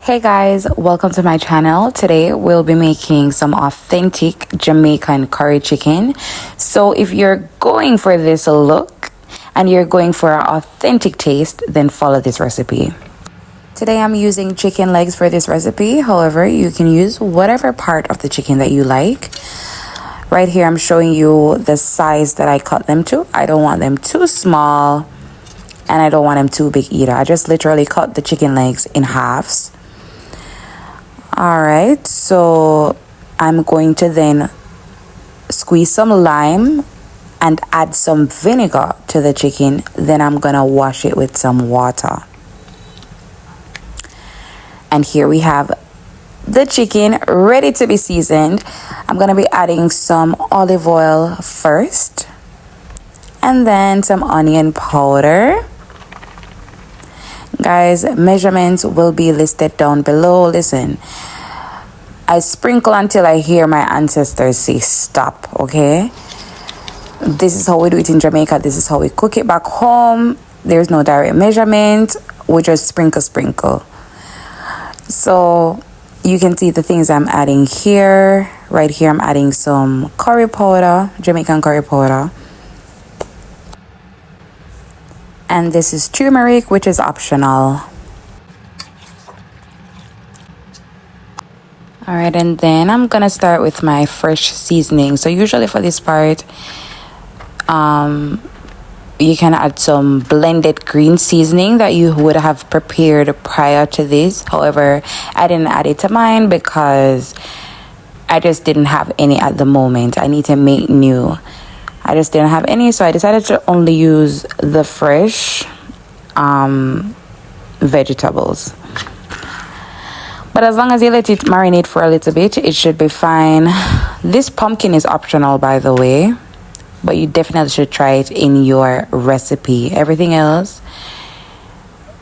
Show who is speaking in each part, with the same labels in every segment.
Speaker 1: Hey guys, welcome to my channel. Today we'll be making some authentic Jamaican curry chicken. So if you're going for this look and you're going for an authentic taste, then follow this recipe. Today I'm using chicken legs for this recipe. However, you can use whatever part of the chicken that you like. Right here I'm showing you the size that I cut them to. I don't want them too small and I don't want them too big either. I just literally cut the chicken legs in halves. Alright, so I'm going to then squeeze some lime and add some vinegar to the chicken. Then I'm gonna wash it with some water. And here we have the chicken ready to be seasoned. I'm gonna be adding some olive oil first, and then some onion powder. Guys, measurements will be listed down below. Listen, I sprinkle until I hear my ancestors say stop, okay? This is how we do it in Jamaica. This is how we cook it back home. There's no direct measurement. We just sprinkle. So you can see the things I'm adding here. Right here I'm adding some curry powder, Jamaican curry powder. And this is turmeric, which is optional. Alright, and then I'm gonna start with my fresh seasoning. So usually for this part, you can add some blended green seasoning that you would have prepared prior to this. However, I didn't add it to mine because I just didn't have any at the moment. I need to make new. I just didn't have any, so I decided to only use the fresh vegetables. But as long as you let it marinate for a little bit, it should be fine. This pumpkin is optional, by the way, but you definitely should try it in your recipe. Everything else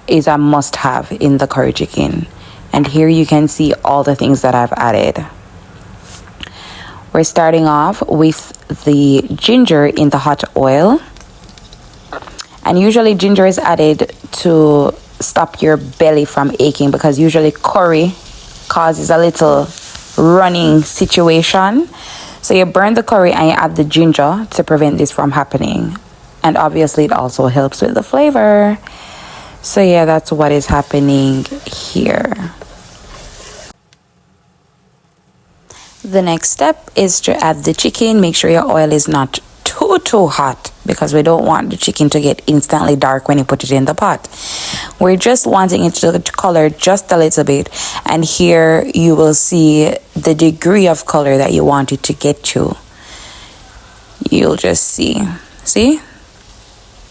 Speaker 1: is a must-have in the curry chicken. And here you can see all the things that I've added. We're starting off with the ginger in the hot oil. And usually ginger is added to stop your belly from aching, because usually curry causes a little running situation. So you burn the curry and you add the ginger to prevent this from happening. And obviously it also helps with the flavor. So yeah, that's what is happening here. The next step is to add the chicken. Make sure your oil is not too hot, because we don't want the chicken to get instantly dark when you put it in the pot. We're just wanting it to color just a little bit, and here you will see the degree of color that you want it to get to. You'll just see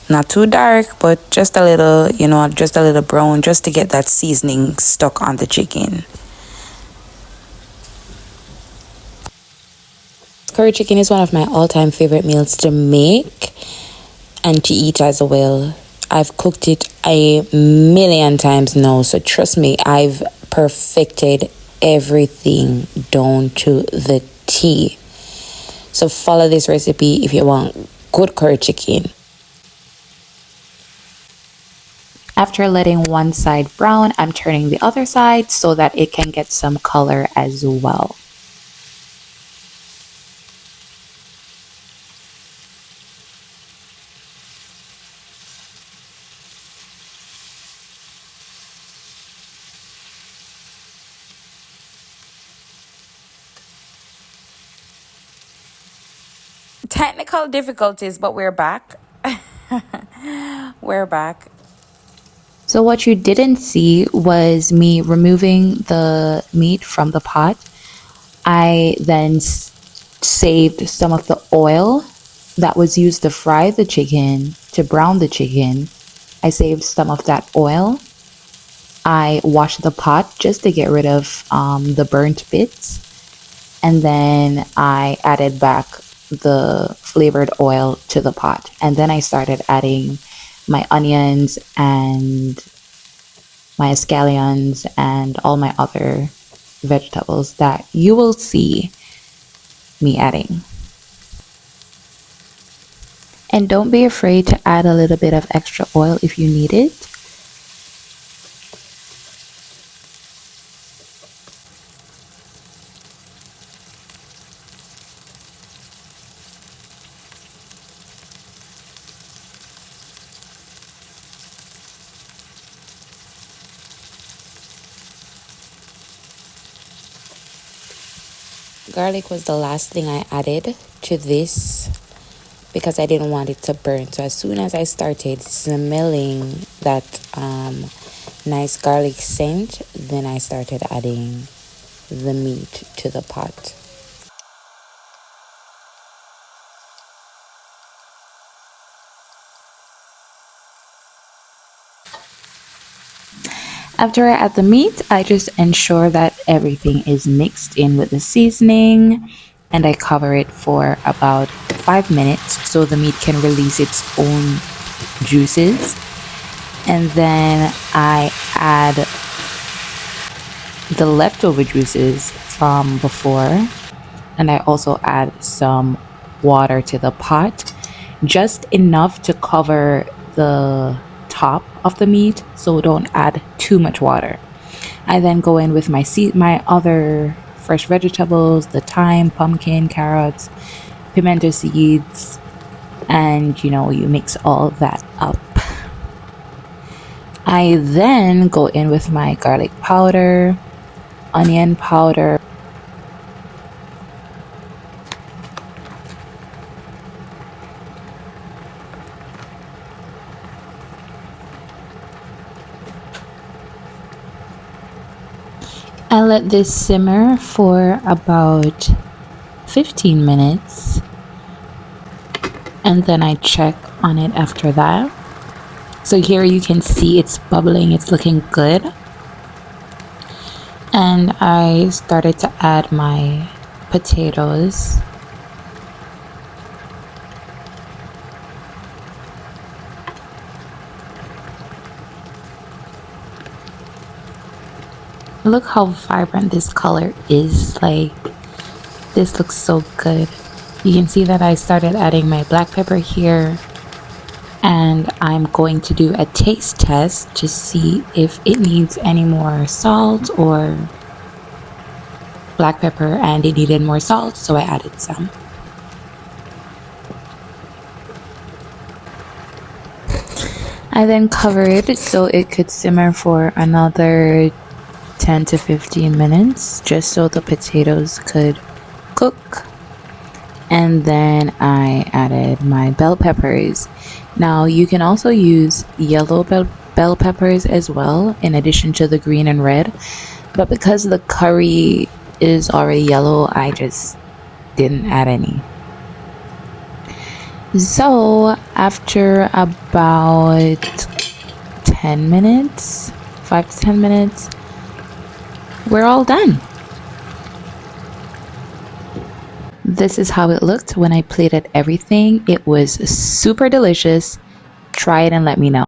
Speaker 1: not too dark, but just a little, just a little brown, just to get that seasoning stuck on the chicken. Curry chicken is one of my all-time favorite meals to make and to eat as well. I've cooked it a million times now, so trust me, I've perfected everything down to the T. So follow this recipe if you want good curry chicken. After letting one side brown, I'm turning the other side so that it can get some color as well. Technical difficulties, but we're back. We're back. So what you didn't see was me removing the meat from the pot. I then saved some of the oil that was used to fry the chicken, to brown the chicken. I saved some of that oil. I washed the pot just to get rid of the burnt bits. And then I added back the flavored oil to the pot, and then I started adding my onions and my scallions and all my other vegetables that you will see me adding. And don't be afraid to add a little bit of extra oil if you need it. Garlic was the last thing I added to this because I didn't want it to burn. So as soon as I started smelling that nice garlic scent, then I started adding the meat to the pot. After I add the meat, I just ensure that everything is mixed in with the seasoning, and I cover it for about 5 minutes so the meat can release its own juices. And then I add the leftover juices from before, and I also add some water to the pot, just enough to cover the top of the meat, so don't add too much water. I then go in with my other fresh vegetables, the thyme, pumpkin, carrots, pimento seeds, and you mix all that up. I then go in with my garlic powder, onion powder, I let this simmer for about 15 minutes, and then I check on it after that. So here you can see it's bubbling, it's looking good. And I started to add my potatoes. Look how vibrant this color is. Like, this looks so good. You can see that I started adding my black pepper here, and I'm going to do a taste test to see if it needs any more salt or black pepper, and it needed more salt, so I added some. I then covered it so it could simmer for another 10 to 15 minutes, just so the potatoes could cook. And then I added my bell peppers. Now you can also use yellow bell peppers as well, in addition to the green and red, but because the curry is already yellow, I just didn't add any. So after about 10 minutes, 5 to 10 minutes, we're all done. This is how it looked when I plated everything. It was super delicious. Try it and let me know.